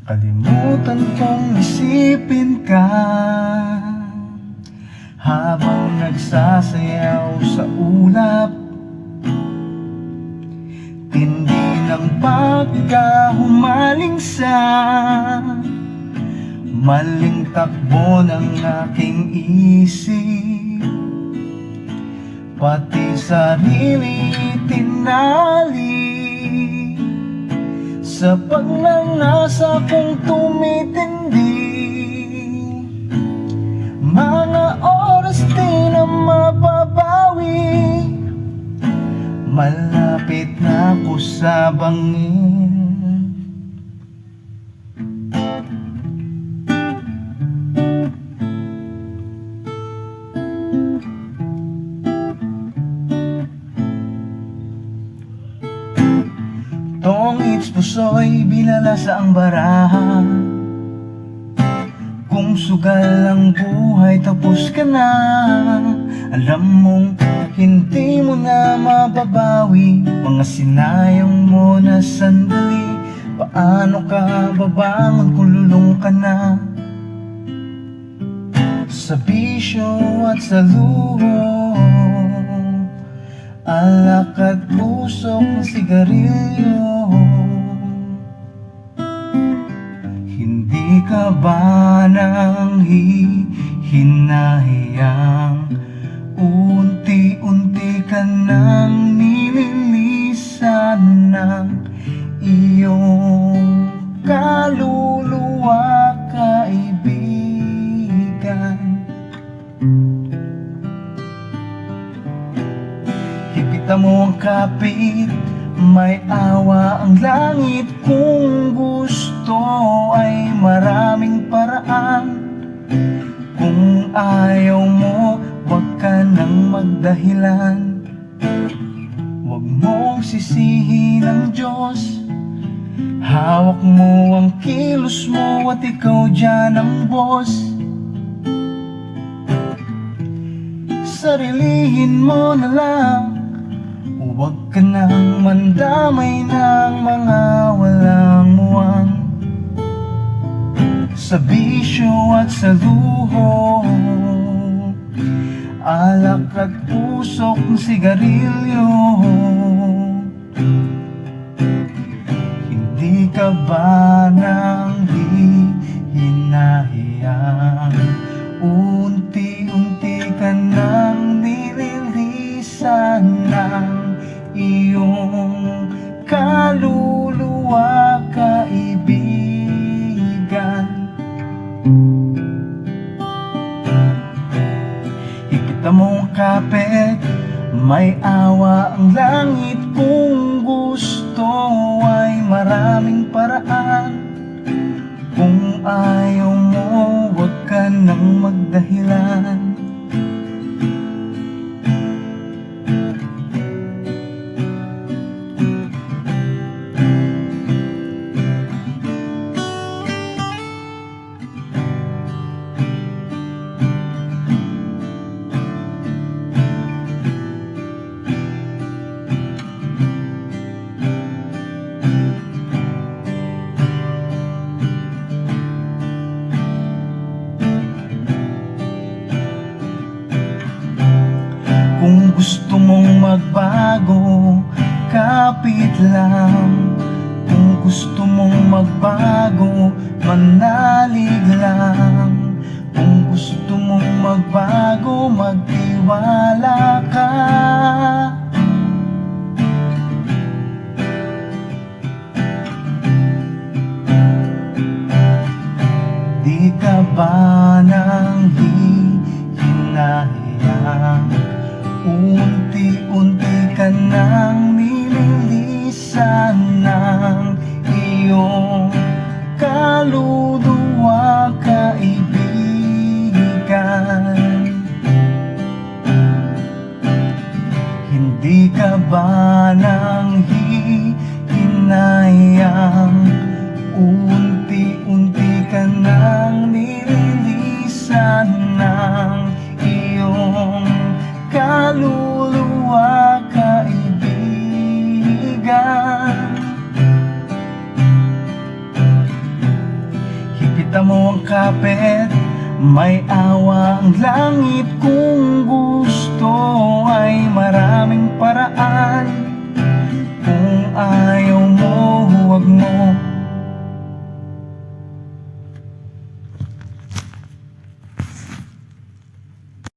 Kalimutan kong isipin ka habang nagsasayaw sa ulap. Tindi ng pagkahumaling sa maling takbo ng aking isip. Pati sarili tinali sa pagnanasa kong tumitindi. Mga oras di na mababawi, malapit na ako sa bangin. Tongits puso'y binala sa ang baraha. Kung sugal ang buhay tapos ka na, alam mong hindi mo na mababawi mga sinayang mo na sandali. Paano ka babangon kung lulong ka na sa bisyo at sa luho, alak at pusok ng sigarilyo? Hindi ka ba nang hinahiyang unti-unti ka nang nililisan ng iyong kaluluwa, kaibigan? Higpitan mo ang kapit, may awa ang langit. Kung gusto ay maraming paraan. Kung ayaw mo, wag ka nang magdahilan. Wag mong sisihin ang Diyos, hawak mo ang kilos mo at ikaw dyan ang boss. Sarilihin mo na lang, huwag ka nang mandamay ng mga walang muwang sa bisyo at sa luho, alak at pusok ng sigarilyo. Hindi ka ba nang hinahiyang unti-unti ka nang nililisan ng iyong kaluluwa, kaibigan? Higpitan mo ang kapit, may awa ang langit. Kung gusto ay maraming paraan. Kung ayaw mo, wag ka nang magdahilan. Kung gusto mong magbago, kapit lang. Kung gusto mong magbago, manalig lang. Kung gusto mong magbago, magtiwala ka. Di ka ba nang hinahiyang unti-unti ka nang nililisan ng iyong kaluluwa, kaibigan? Hindi ka ba nang hinahiyang unti-unti ka nang nililisan ng iyong kaluluwa, kaibigan? mo ang kapit, may awa ang langit. Kung gusto ay maraming paraan